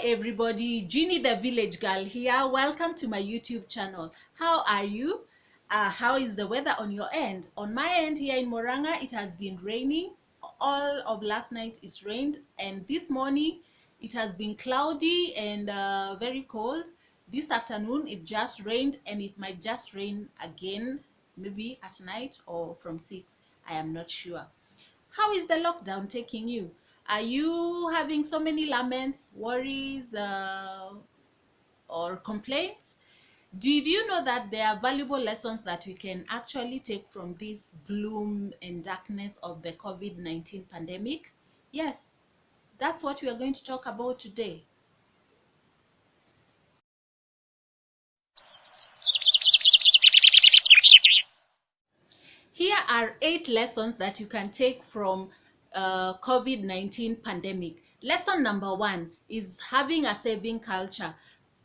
everybody, Jeannie the village girl here. Welcome to my YouTube channel. How are you? How is the weather on your end? On my end here in Moranga, it has been raining. All of last night it rained, and this morning it has been cloudy and very cold. This afternoon it just rained, and it might just rain again, maybe at night or from 6. I am not sure. How is the lockdown taking you? Are you having so many laments, worries, or complaints? Did you know that there are valuable lessons that we can actually take from this gloom and darkness of the COVID-19 pandemic? Yes, that's what we are going to talk about today. Here are 8 lessons that you can take from COVID-19 pandemic. Lesson number 1 is having a saving culture.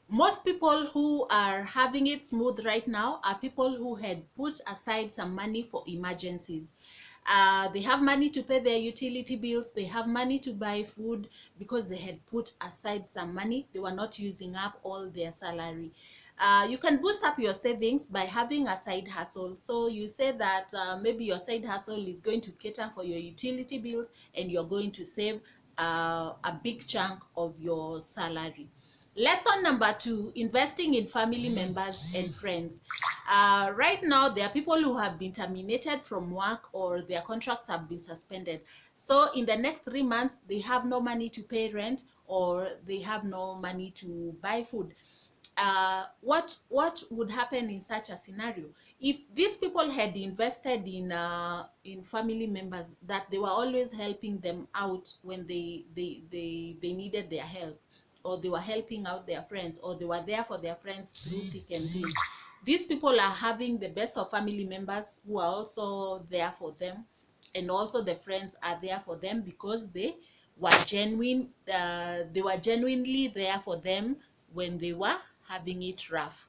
Most people who are having it smooth right now are people who had put aside some money for emergencies. They have money to pay their utility bills, they have money to buy food because they had put aside some money. They were not using up all their salary. You can boost up your savings by having a side hustle. So you say that maybe your side hustle is going to cater for your utility bills, and you're going to save a big chunk of your salary. Lesson number 2, investing in family members and friends. Right now, there are people who have been terminated from work, or their contracts have been suspended. So in the next 3 months, they have no money to pay rent, or they have no money to buy food. What would happen in such a scenario? If these people had invested in family members, that they were always helping them out when they needed their help, or they were helping out their friends, or they were there for their friends through thick and thin, these people are having the best of family members who are also there for them, and also the friends are there for them because they were genuinely there for them when they were having it rough.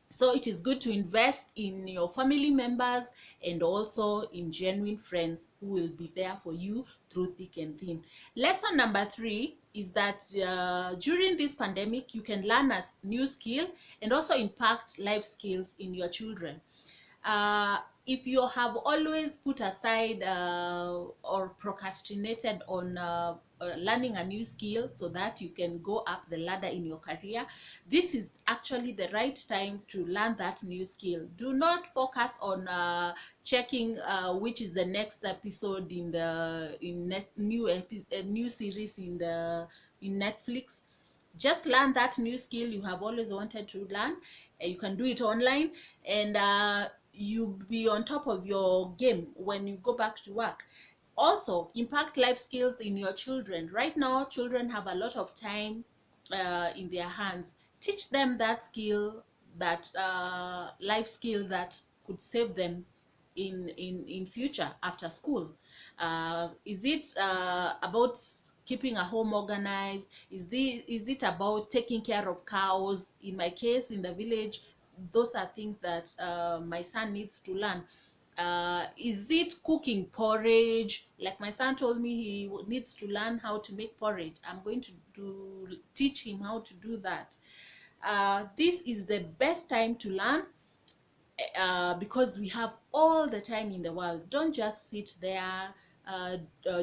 So it is good to invest in your family members and also in genuine friends who will be there for you through thick and thin. Lesson number 3 is that during this pandemic, you can learn a new skill and also impact life skills in your children. If you have always put aside or procrastinated on learning a new skill so that you can go up the ladder in your career, this is actually the right time to learn that new skill. Do not focus on checking which is the next episode in the new series in Netflix. Just learn that new skill you have always wanted to learn. You can do it online, and you be on top of your game when you go back to work. Also, impact life skills in your children. Right now, children have a lot of time in their hands. Teach them that skill, that life skill that could save them in future after school. Is it about keeping a home organized? Is it about taking care of cows? In my case, in the village, those are things that my son needs to learn. Is it cooking porridge? Like my son told me he needs to learn how to make porridge. I'm going to teach him how to do that. This is the best time to learn, because we have all the time in the world. Don't just sit there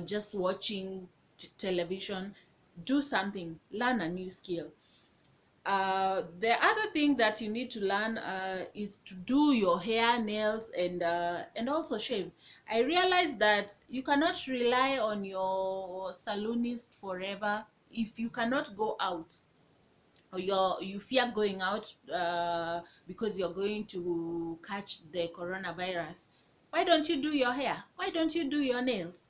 just watching television. Do something, learn a new skill. The other thing that you need to learn is to do your hair, nails, and also shave. I realize that you cannot rely on your salonist forever if you cannot go out, or you fear going out because you're going to catch the coronavirus. Why don't you do your hair? Why don't you do your nails?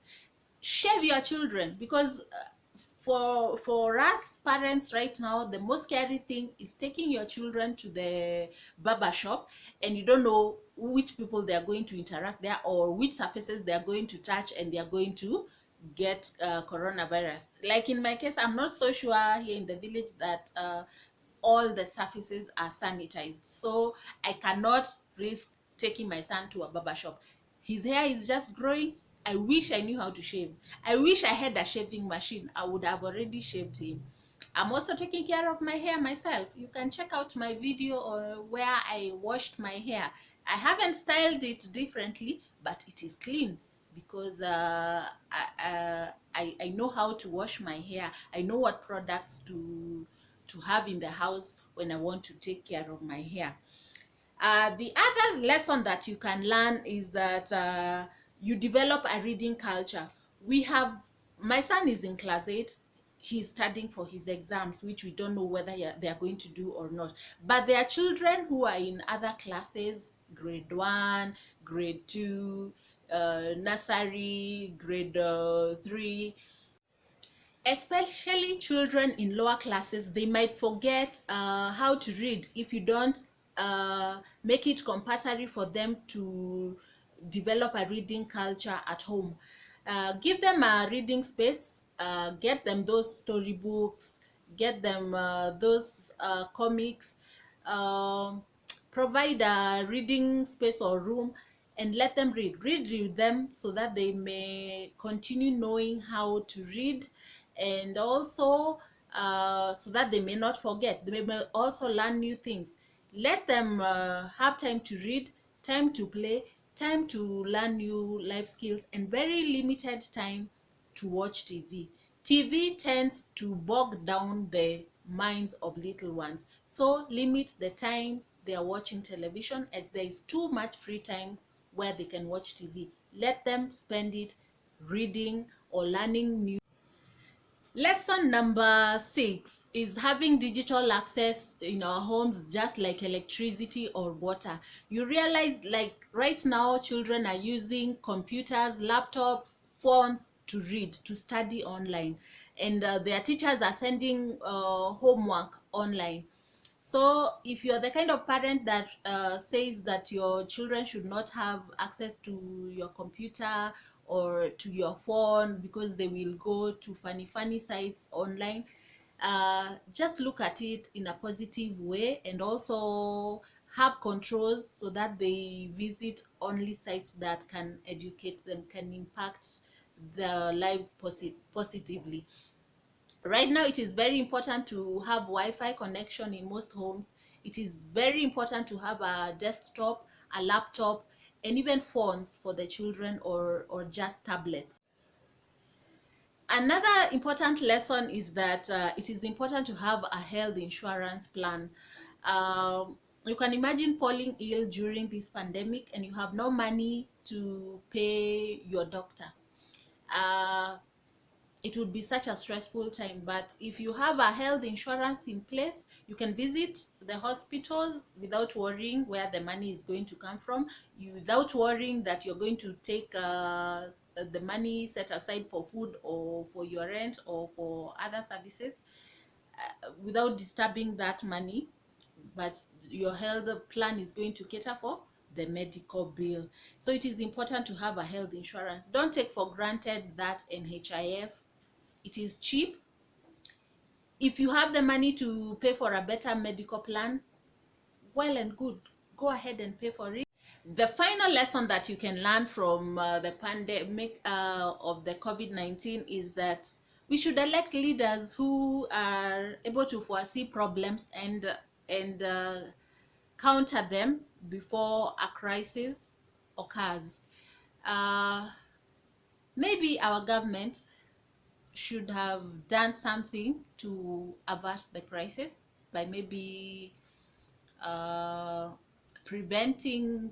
Shave your children, because for us parents right now, the most scary thing is taking your children to the barber shop, and you don't know which people they are going to interact there, or which surfaces they are going to touch, and they are going to get coronavirus. Like in my case, I'm not so sure here in the village that all the surfaces are sanitized, so I cannot risk taking my son to a barber shop. His hair is just growing. I wish I knew how to shave. I wish I had a shaving machine. I would have already shaved him. I'm also taking care of my hair myself. You can check out my video where I washed my hair. I haven't styled it differently, but it is clean because I know how to wash my hair. I know what products to have in the house when I want to take care of my hair. The other lesson that you can learn is that you develop a reading culture. We have, my son is in class 8. He's studying for his exams, which we don't know whether they are going to do or not. But there are children who are in other classes, grade 1, grade 2, nursery, grade 3. Especially children in lower classes, they might forget how to read if you don't make it compulsory for them to develop a reading culture at home. Give them a reading space, get them those storybooks, get them those comics, um, provide a reading space or room, and let them read with them so that they may continue knowing how to read, and also so that they may not forget. They may also learn new things. Let them have time to read, time to play, time to learn new life skills, and very limited time to watch TV. TV tends to bog down the minds of little ones. So limit the time they are watching television, as there is too much free time where they can watch TV. Let them spend it reading or learning new. Lesson number 6 is having digital access in our homes, just like electricity or water. You realize, like right now, children are using computers, laptops, phones to read, to study online, and their teachers are sending homework online. So if you're the kind of parent that says that your children should not have access to your computer or to your phone because they will go to funny sites online, just look at it in a positive way, and also have controls so that they visit only sites that can educate them, can impact their lives positively. Right now, it is very important to have Wi-Fi connection in most homes. It is very important to have a desktop, a laptop, and even phones for the children, or just tablets. Another important lesson is that it is important to have a health insurance plan. You can imagine falling ill during this pandemic and you have no money to pay your doctor. Uh, it would be such a stressful time. But if you have a health insurance in place, you can visit the hospitals without worrying where the money is going to come from, without worrying that you're going to take the money set aside for food or for your rent or for other services, without disturbing that money. But your health plan is going to cater for the medical bill. So it is important to have a health insurance. Don't take for granted that NHIF, it is cheap. If you have the money to pay for a better medical plan, well and good, go ahead and pay for it. The final lesson that you can learn from the pandemic of the COVID-19 is that we should elect leaders who are able to foresee problems and counter them before a crisis occurs. uh, Maybe our government should have done something to avert the crisis by maybe uh, preventing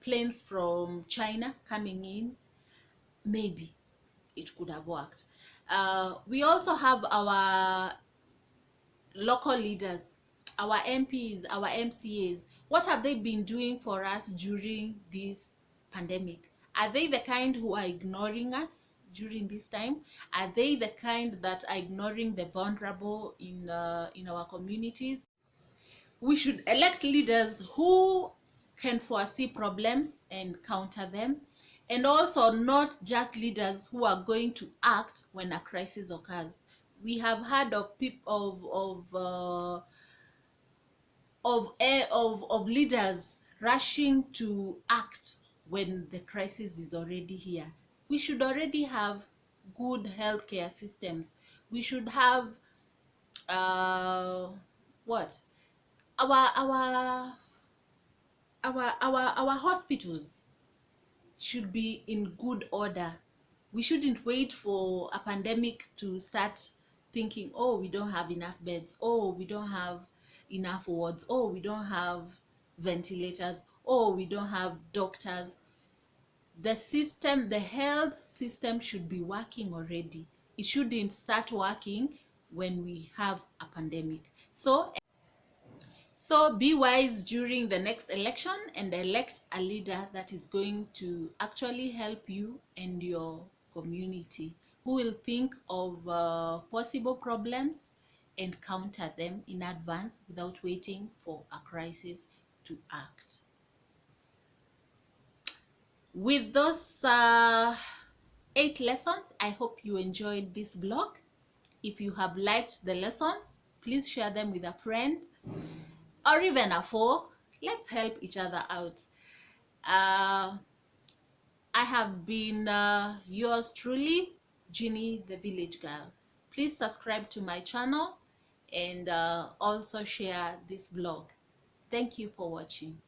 planes from China coming in. Maybe it could have worked. We also have our local leaders, our MPs, our MCAs. What have they been doing for us during this pandemic? Are they the kind who are ignoring us during this time? Are they the kind that are ignoring the vulnerable in our communities? We should elect leaders who can foresee problems and counter them, and also not just leaders who are going to act when a crisis occurs. We have heard of people of leaders rushing to act when the crisis is already here. We should already have good healthcare systems. We should have uh what our our hospitals should be in good order. We shouldn't wait for a pandemic to start thinking, oh, we don't have enough beds, oh, we don't have enough wards, oh, we don't have ventilators, oh, we don't have doctors. The system, the health system should be working already. It shouldn't start working when we have a pandemic. So be wise during the next election and elect a leader that is going to actually help you and your community, who will think of possible problems and counter them in advance without waiting for a crisis to act. With those 8 lessons, I hope you enjoyed this blog. If you have liked the lessons, please share them with a friend or even a foe. Let's help each other out. I have been yours truly, Ginny the Village Girl. Please subscribe to my channel and also share this blog. Thank you for watching.